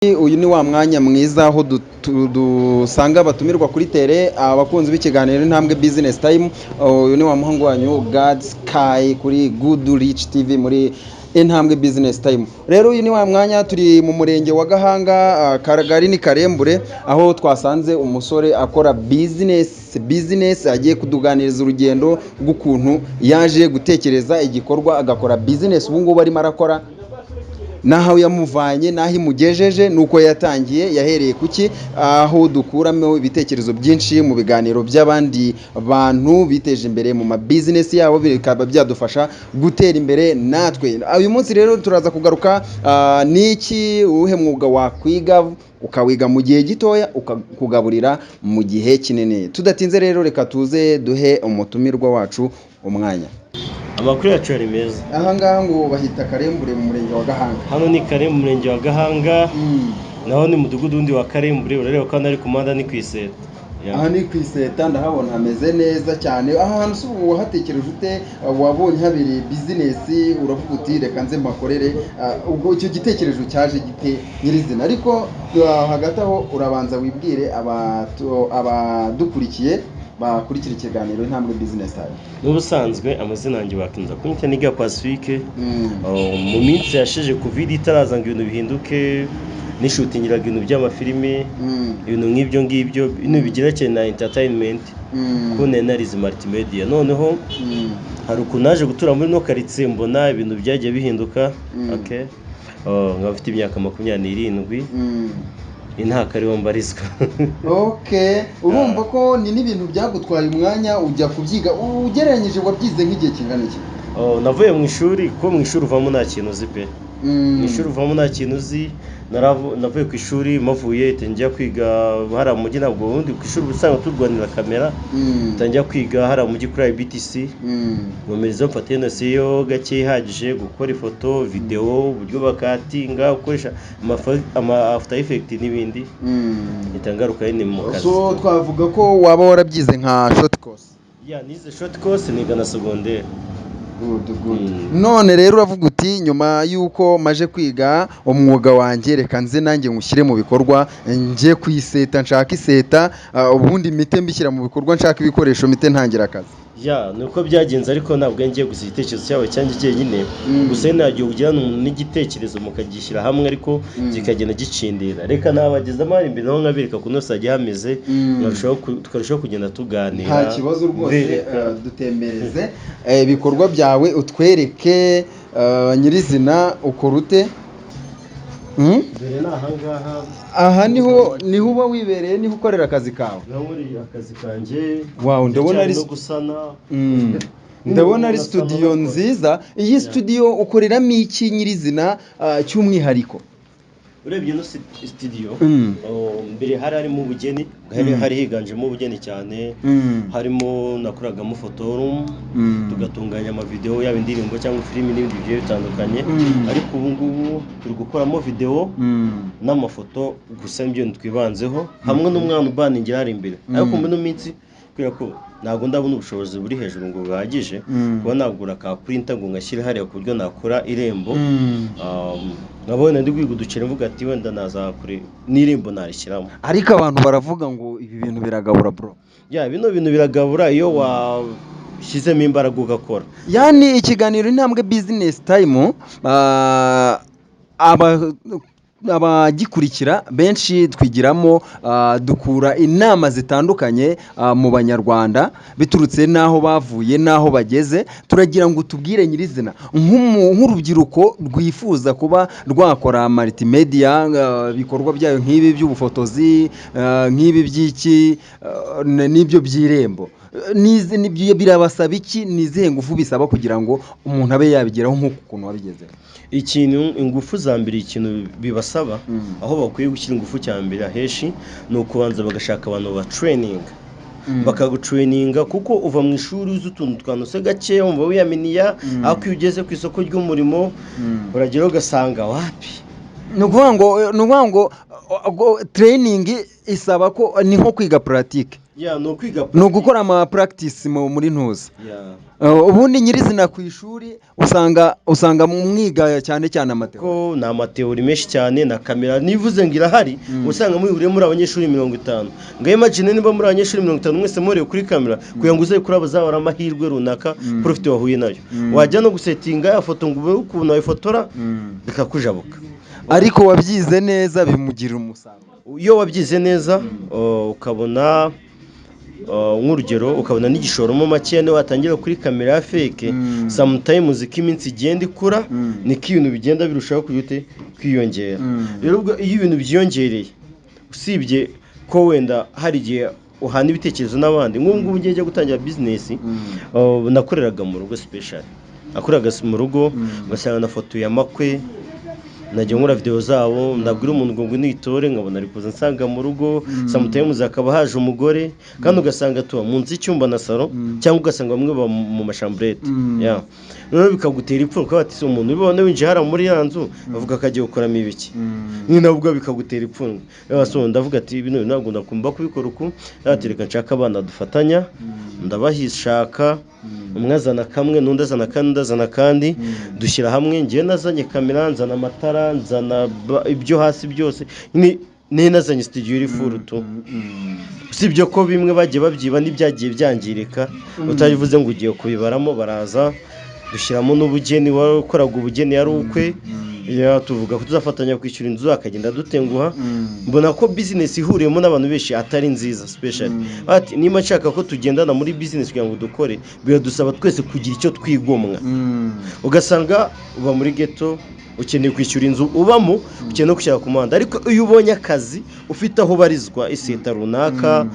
Uyu ni wa mwanya mwiza aho dusanga abatumirwa kuri tele abakunzi b'ikiganiro intambwe business time. Uyu ni wa muhungu wanyu God Sky kuri Good Rich TV muri intambwe business time. Rero uyu ni wa mwanya turi mu murenge wa Gahanga, Karagari ni Karembure, aho twasanze umusore akora business agiye kuduganiriza urugendo rw'ukuntu yaje gutekereza igikorwa agakora business ubu ngubu arimo arakora, naho yamuvanye naho imugejeje nuko yatangiye yahereye kuki, aho dukuramo ibitekerezo byinshi mu biganiro by'abandi bantu biteje imbere mu business yabo, bikaba byadufasha gutera imbere natwe. Uyu munsi rero turaza kugaruka niki uwuhe mwuga wakwiga ukawiga mu gihe gitoya ukakugaburira mu gihe kinini. Tudatinze rero reka tuze duhe umutumirwa wacu umwanya. Amakuru yacu ari meza. Aha ngaha ngo bahita Karembure mu murenge wa Gahanga. Hano ni Karembure mu murenge wa Gahanga. Naho ni mudugudu wundi wa Karembure, urareba ko ari ku muhanda ni kwiseta. Aha ni kwiseta ndahabona hameze neza cyane. Aha hantu se ubu wahatekereje ute? Wabonye habiri business uravuga uti reka nze mbakorere, ubwo icyo gitekerezo cyaje gite nyirizina? Ariko hagati aho urabanza wibwire abadukurikiye bakurikira ikiganiro intambwe business time. N'ubusanzwe amazina yanjye bakinza kunyita Niga Pacifique. Mu minsi yasheje covid itaraza ngo ibintu bihinduke, nishutingiraga ibintu by'amafilime, ibintu nk'ibyo ngibyo, ibintu bigerekeye na entertainment, ko narize multimedia. Noneho hari ukuntu naje gutura muri no quartier mbona ibintu byagiye bihinduka. Okay, nkafite imyaka 27. Intaka ariho mbarizwa. Okay, urumva ko ni n'ibintu byagutwaye umwanya ujya kubyiga, ugereranyije wabyize nk'igihe kingana iki? Navuye mu ishuri, ko mu ishuri uvamo nta kintu uzi pe. Mu ishuri uvamo nta kintu uzi. Navuye ku ishuri mavuye njya kwiga hari mu mujyi, ntabwo ubundi ku ishuri usanga turwanira kamera. Tangiye kwiga hari mu mujyi kuri IBTC. Nkomereza mfata nasiyo gake ihagije gukora ifoto, video, uburyo bakatinga, ukoresha ama after effect n'ibindi. Itangaruka yine mu kazi. So twavuga ko waba warabyize nka short course. Nize short course niga na secondaire. Good. None rero uravuga uti nyuma yuko maje kwiga umwuga wanjye reka nze nanjye ngushyire mu bikorwa, nje kwiseta nshaka iseta, ubundi mite mbishyira mu bikorwa, nshaka ibikoresho mite ntangira akazi. Nuko byagenze, ariko ntabwo ngiye gusa igitekerezo cyawe cyanjye cyenyine. Gusa nagiye kugira n'igitekerezo mukagishyira hamwe, ariko kikagenda gicindira. Reka nabageza amari imbere naho nkabireka kuno sajye hameze, tukarushaho kugenda tuganira. Nta kibazo rwose, dutemereze ibikorwa byawe utwereke nyirizina ukora ute. Mbere nahangaha. Aha niho uba wibereye, niho ukorera akazi kawe. Muri akazi kanjye. Wow, ndabona ari gusana. Ndabona ari studio nziza. Iyi studio ukoreramo iki nyirizina cy'umwihariko? Urebye no studio, mbere harimo ubugeni, hari higanjemo ubugeni cyane. Harimo nakoragamo photo room, tugatunganya ama video yaba indirimbo cyangwa filimi n'ibindi bigiye bitandukanye. Ariko ubu ngubu turi gukoramo video n'amafoto gusa, ibyo twibanzeho hamwe n'umwana ubaningira hari imbere. Ariko muri no minsi kubera ko ntabwo ndabona ubushobozi buri hejuru ngo bwagije kuba nagura ka printer ngo ngashyire hariya ku buryo nakora irembo. Nabona ndi kwiga uducere mvuga ati wenda nazakure n'irembo narishyiramo. Ariko abantu baravuga ngo ibi bintu biragabura bro. Bino bintu biragabura iyo washyizemo imbaraga ugakora. Yani ikiganiro intambwe business time, abagikurikira benshi twigiramo, dukura inama zitandukanye mu banyarwanda biturutse naho bavuye naho bageze. Turagira ngo tubwire nyirizina nk'urubyiruko rwifuza kuba rwakora multimedia, bikorwa byayo nk'ibi by'ubufotozi, nk'ibi by'iki n'ibyo by'irembo, nibyo birabasaba iki? Nizihe ngufu bisaba kugira ngo umuntu abe yabigeraho nk'uko ukuntu wabigezeho? Ikintu ingufu za mbere, ikintu bibasaba aho bakwiye gushyira ingufu cya mbere aheshi ni ukubanza bagashaka abantu ba training, bakagutraininga, kuko uva mu ishuri uzi utuntu twanose gake wumva wiyaminiya, ariko iyo ugeze ku isoko ry'umurimo uragera ugasanga wapi. Ni ukuvuga ngo training isaba ko ni nko kwiga pratique. no kwiga ni ugukora ama practice muri ntuza. Ubundi nyirizina ku ishuri usanga mwiga cyane amateo ko na amateori menshi cyane na kamera nivuze ngo irahari usanga mwihuriye muri abanyeshuri 50 ngaye imagine niba muri abanyeshuri 50 mwese muri kuri kamera kugira ngo uze kuraba zabara amahirwe runaka profit wahuye nayo wajya no gusetinga ya foto ngo ube ukuntu wayifotora bikakujabuka ariko wabyize neza bimugirira umusaruro iyo wabyize neza ukabona nk'urugero ukabona n'igishoromo make ne watangira kuri kamera ya fake sometimes iminsi igenda ikura niko ibintu bigenda birushaho kwiyongera rero ubwo iyo ibintu byiyongereye usibye ko wenda hari igihe uhana ibitekerezo n'abandi nk'ubu ngiye njya gutangira business nakoreraga mu rugo special akoraga mu rugo ugasanga na foto ya makwe najya nkora video zabo ndabwira umuntu ngo nitore nkabona ari kuza nsanga mu rugo sometimes akaba haje umugore kandi ugasanga tuba mu nzi icyumba na salon cyangwa ugasanga bamwe mu mashambrette none bikagutera ipfundo ko bati umuntu ubone winje hara muri yanzu avuga akagiye gukoramo ibiki ni nabwo bikagutera ipfundo yabaso ndavuga ati ibintu ntabwo ndakumva kubikora uko yatereka nshaka abana dufatanya ndabahishaka umwazana kamwe n'undazana kandi ndazana kandi dushyira hamwe ngiye nazanye kamera nzana amatara nzana ibyo hasi byose ni nazanye studio iri furuto usibye ko bimwe bagiye babyiba n'ibyagiye byangirika utabivuze ngo ugiye kubibaramo baraza dushyiramo n'ubugeni wakoraga ubugeni yari ukwe tuvuga ko tuzafatanya kwishyura inzu akagenda dutenguha mbona ko business ihuriyemo n'abantu benshi atari nziza special ati niba nshaka ko tugendana muri business kugira ngo dukore biradusaba twese kugira icyo twigomwa ugasanga uba muri ghetto ukeneye kwishyura inzu ubamo ukeneye gushyira ku muhanda ariko iyo ubonye akazi ufite aho barizwa iseta runaka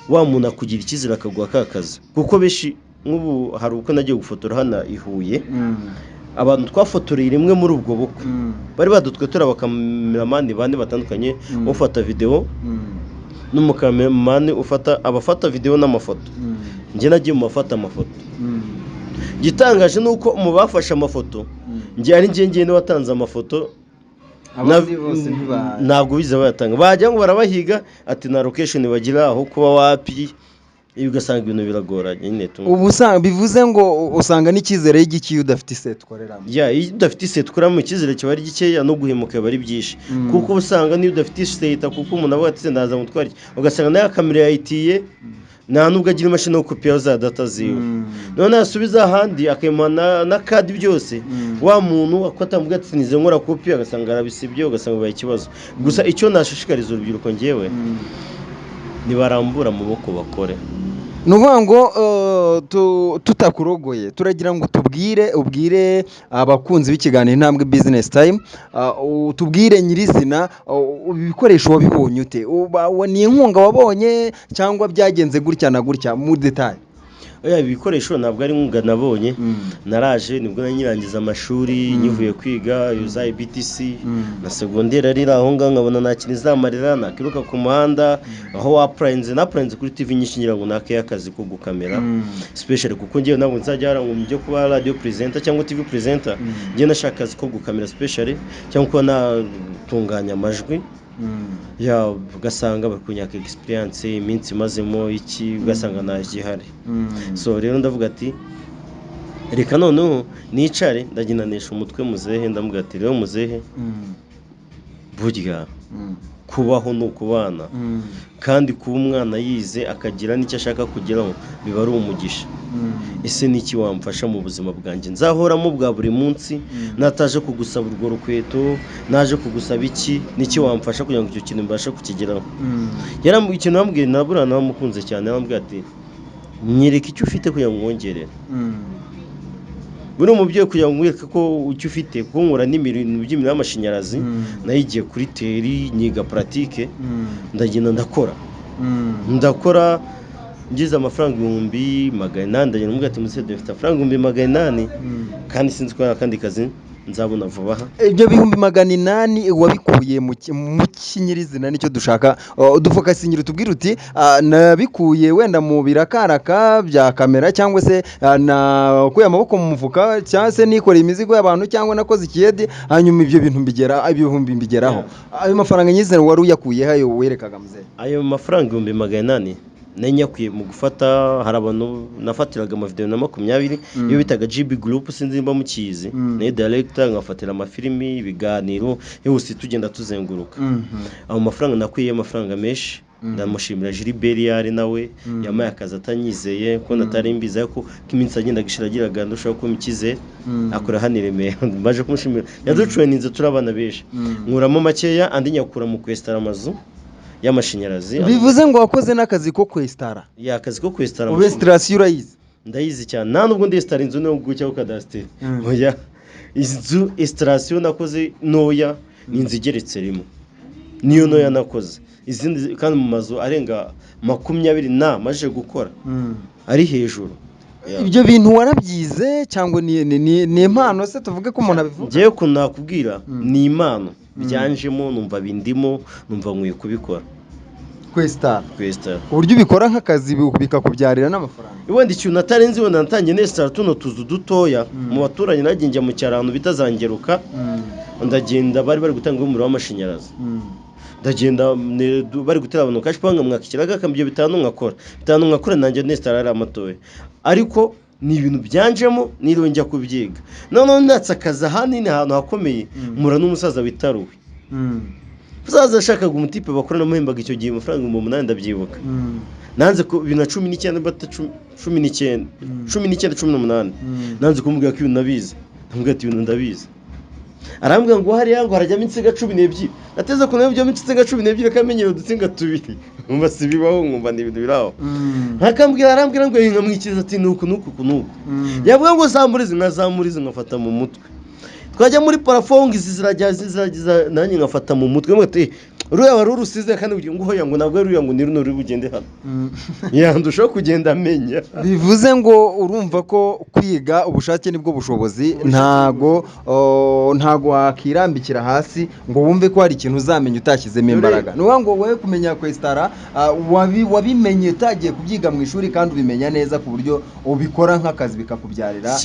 wa muntu akugira ikizira akaguha ka kazi kuko benshi nk'ubu hari uko nagiye gufotora hano ihuye abantu twafotoreye rimwe muri ubwo bukwe bari badutwetora abakameramani bane batandukanye ufata video n'umukameramani abafata video n'amafoto njye nagiye mu bafata amafoto gitangaje nuko mu bafashe amafoto njye ari njye watanze amafoto abandi bose ntabwo bize bayatanga bajya ngo barabahiga ati na location bagira aho kuba wapi ugasanga ibintu biragoranye nyine ubu bivuze ngo usanga n'icyizere y'igiki udafite iset ukoreramo iyo udafite iset ukoramo icyizere kiba ari gikeya no guhemuka biba ari byinshi kuko usanga niyo udafite iset kuko umuntu avuga ati ndaza mutwara ugasanga nayo kamera yayitiye nta nubwo agira imashini yo kopiya za data ziwe none yasubiza ahandi akemana na kadi byose wa muntu akwatamuga ati nize nkora kopiya agasanga arabisibye ugasanga bibaye ikibazo gusa icyo nashishikariza urubyiruko ngewe nibarambura amaboko bakore nuvuga ngo tutakurogoye turagira ngo ubwire abakunzi b'ikiganiro intambwe business time tubwire nyirizina ibikoresho wabibonye ute ni inkunga wabonye cyangwa byagenze gutya na gutya mu detail ibikoresho ntabwo ari inkunga nabonye naraje nibwo nanyirangiza amashuri nyivuye kwiga yuza BTC na secondaire ari aho ngaho nkabona nakina izamarira nakiruka ku muhanda aho waprainze kuri TV nyinshi ngira ngo nake akazi ko gukamera special kuko ngiye ntabwo nzajya harangumye kuba radio presenter cyangwa TV presenter ngiye nashaka akazi ko gukamera special cyangwa ko natunganya amajwi ugasanga bakunyaka experience iminsi mazemo iki ugasanga nagihari so rero ndavuga ati reka noneho nicare ndaginanisha umutwe muzehe ndavuga ati rero muzehe burya kubaho no kubana kandi kuba umwana yize akagira n'icyo ashaka kugeraho biba ari umugisha ese niki wamfasha mu buzima bwanjye nzahoramo bwa buri munsi nataje kugusaba urwo rukweto naje kugusaba iki niki wamfasha kugira ngo icyo kintu mbashe kukigeraho yarambuye ikintu bambwiye nabura namukunze cyane arambwira ati nyereka icyo ufite kugira ngo wongerere buri umubyeyi kugira ngo mwereke ko icyo ufite kuko nkora n'imirimo by'imirimo y'amashanyarazi nayigiye kuri teri nyiga pratique ndagenda ndakora ngize amafaranga 800 ndagenda mubwira ati musede dufite amafaranga 800 kandi sinzi ko akandi kazi nzabona vuba ibyo 800 wabikuye mu kinyirizina nicyo dushaka dufokasinyira tubwira uti nabikuye wenda mu birakaraka bya kamera cyangwa se nakuye amaboko mu mufuka cyangwa se nikoreye imizigo y'abantu cyangwa nakoze ikiyedi hanyuma ibyo bintu ibihumbi mbigeraho ayo mafaranga nyizina wari uyakuye hayo werekaga muzee ayo mafaranga 800 nanyakwiye mu gufata hari abantu nafatiraga amavideo na 20 iyo bitaga GB Group sinzi mba mukizi ne director ngafatira amafilimi ibiganiro yose tugenda tuzenguruka abo mafaranga nakwiye amafaranga menshi ndamushimira Gilbert yari nawe yamaye akazi atanyizeye ko natari mbiza ko kiminsi agenda gishiragiraga ndushaho ko mikize akora haniremeye baje kumushimira yadutraininze turabana beje nkuramo makeya andi nyakura mu kwestara amazu y'amashanyarazi bivuze ngo wakoze n'akazi ko kwestara ya akazi ko kwestara ubestirasiyo urayizi ndayizi cyane nta nubwo ndestara inzu no gucyaho kadasiteri oya inzu estarasiyo nakoze noya n'inzu igeretse rimwe niyo noya nakoze izindi kandi mu mazu arenga 20 maje gukora ari hejuru ibyo bintu warabyize cyangwa ni impano se tuvuge ko umuntu abivuga ngiye ko nakubwira ni impano byanjemo numva bindimo numva nkwiye kubikora kwestara ku buryo ubikora nk'akazi bikakubyarira n'amafaranga wenda ikintu natarenze wenda natangiye nestara tuno tuzu dutoya mu baturanye naginjya mu cyarano bitazangeruka ndagenda bari gutanga umuriro w'amashanyarazi ndagenda bari gutera abantu kashi panga mwakikiraga kambye bitanu nkakora nanjye nestara ari amatoye ariko ni ibintu byanjemo niriwe njya kubyiga none ndatsakaza hanini ahantu hakomeye mura n'umusaza witaruwe uzaza ashakaga umutipe bakorana muhembaga icyo gihe amafaranga 800 ndabyibuka nanze ko 2019 bata 19 nanze kumubwira ko ibintu nabizi ntabwo ati ibintu ndabizi arambwira ngo hari yango harajyamo insinga 12 nateze ko nabyo insinga 12 kamenyero dutsinga tubiri umva sibibaho ngumva ni ibintu biraho arambwira ngo nkamwikiriza ati nuko yavuga ngo zamurize nkafata mu mutwe twajya muri parafongi ziziragiza nanjye nkafata mu mutwe mwete ruya wari urusize kandi ugiye ngo hoya ngo nabwo ruya ngo ni runo ruri bugende hano yandushaho kugenda amenya bivuze ngo urumva ko kwiga ubushake nibwo bushobozi ntago wakirambikira hasi ngo wumve ko hari ikintu uzamenya utashyizemo imbaraga nuwa ngo wowe kumenya kwestara wabimenye utagiye kubyiga mu ishuri kandi ubimenya neza ku buryo ubikora nk'akazi bikakubyarira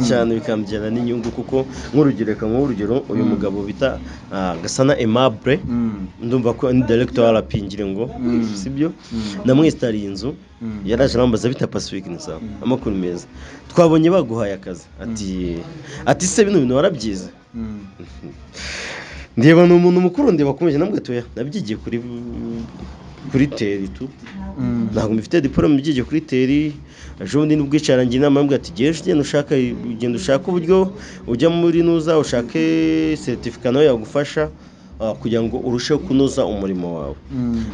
cyane bikambyara n'inyungu kuko nk'urugero uyu mugabo bita Gasana Aimable ndumva ko ni director arapingire ngo sibyo namwestari inzu yaraje arambaza bita Pacific nisa amakuru meza twabonye baguhaye akazi ati se bino bintu warabyize ndeba n'umuntu mukuru ndeba komeje nambwe toya nabyigiye kuri teri tu ntabwo mfite diplome byigiye kuri teri ejobundi n'ubwicarangira inama mbwa ati genda ushaka uburyo ujya muri nuza ushake certificate nayo yagufasha kugira ngo urusheho kunoza umurimo wawe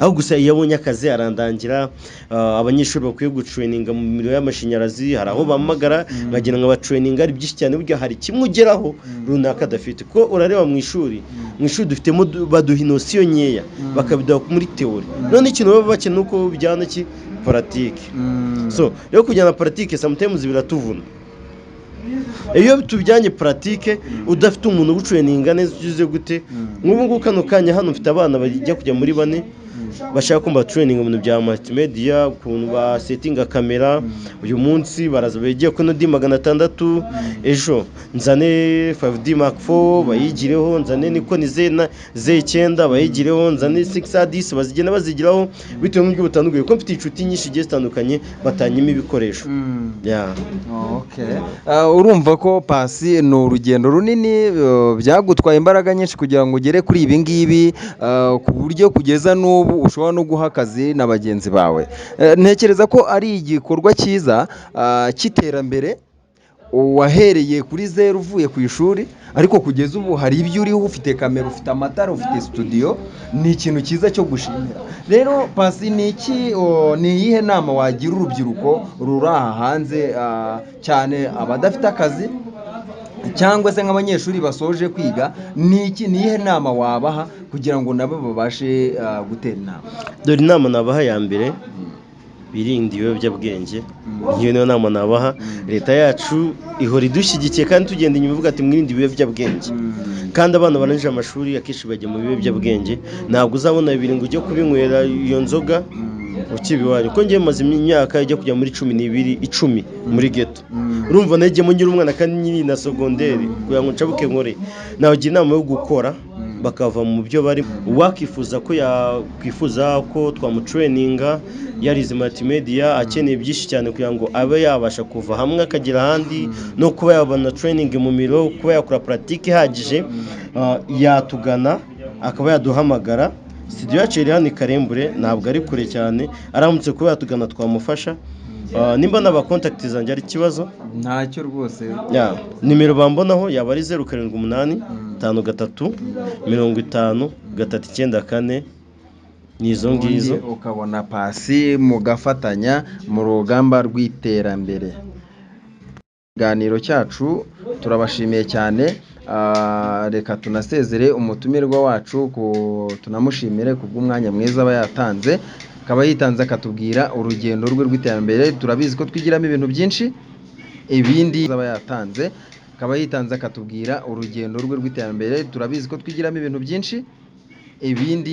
aho gusa yabonye akazi arandangira abanyeshuri bakwiye gutraininga mu mirimo y'amashanyarazi hari aho bamagara bagena ngo batraininga ari byinshi cyane buryo hari kimwe ugeraho runaka dafite ko urareba mu ishuri dufitemo baduha inosiyo nkeya bakabidaho muri teori none ikintu baba bakena uko bijyana ki pratique so rero kujyana pratique sometimes biratuvuna iyo tubijyanye pratique udafite umuntu ugutraininga neza ugize gute nk'ubu kano kanya hano mfite abana bajya kujya muri 4 bashaka kumba training mu bintu bya multimedia ukuntu ba settinga kamera uyu munsi baraza bagiye ko no D600 ejo nzane 5D Mark 4 bayigireho nzane niko ni Z9 bayigireho nzane 6A10 bazigenda bazigiraho bitewe n'uburyo butandukanye ko mfite inshuti nyinshi giye zitandukanye batanyima ibikoresho okay urumva ko pasi ni urugendo runini byagutwaye imbaraga nyinshi kugira ngo ugere kuri ibi ngibi ku buryo kugeza n'ubu ushobora no guha akazi na bagenzi bawe ntekereza ko ari igikorwa cyiza cy'iterambere wahereye kuri 0 uvuye ku ishuri ariko kugeza ubu hari ibyo uriho ufite kamera ufite amatara ufite studio ni ikintu cyiza cyo gushimira rero pasi ni iyihe nama wagira urubyiruko ruri aha hanze cyane abadafite akazi cyangwa se nk'abanyeshuri basoje kwiga ni iyihe nama wabaha kugira ngo nabo babashe gutera inama dore inama nabaha ya mbere birinde ibiyobyabwenge niyo nama nabaha leta yacu ihora idushyigikiye kandi tugenda inyuma ivuga ati mwirinde ibiyobyabwenge kandi abana barangije amashuri akenshi bajya mu biyobyabwenge ntabwo uzabona bibiri ngo ujye kubinywera iyo nzoga ukibiwari ko ngiye maze imyaka ijya kujya muri 10 muri ghetto urumva najye mu ngira umwana kandi nyiri na secondaire kugira ngo ncabuke nkore nawe gira inama yo gukora bakava mu byo bari. Uwakifuza ko yakwifuza ko twamutraininga yarize multimedia akeneye byinshi cyane kugira ngo abe yabasha kuva hamwe akagera ahandi, no kuba yabona training mu miro, kuba yakora pratique ihagije, yatugana akaba yaduhamagara. Studio yacu iri hano i Karembure, ntabwo ari kure cyane, aramutse kuba yatugana twamufasha. Nimba n'aba contact zanjye ari ikibazo ntacyo rwose. Nimero bambonaho yaba ari 078 53 50 394, nizo ngizo, ukabona Pasi mugafatanya mu rugamba rw'iterambere. Ikiganiro cyacu turabashimiye cyane. Reka tunasezere umutumirwa wacu, tunamushimire kubw'umwanya mwiza aba yatanze, akaba yitanze akatubwira urugendo rwe rw'iterambere. Turabizi ko twigiramo ibintu byinshi, ibindi aba yatanze, akaba yitanze akatubwira urugendo rwe rw'iterambere. Turabizi ko twigiramo ibintu byinshi, ibindi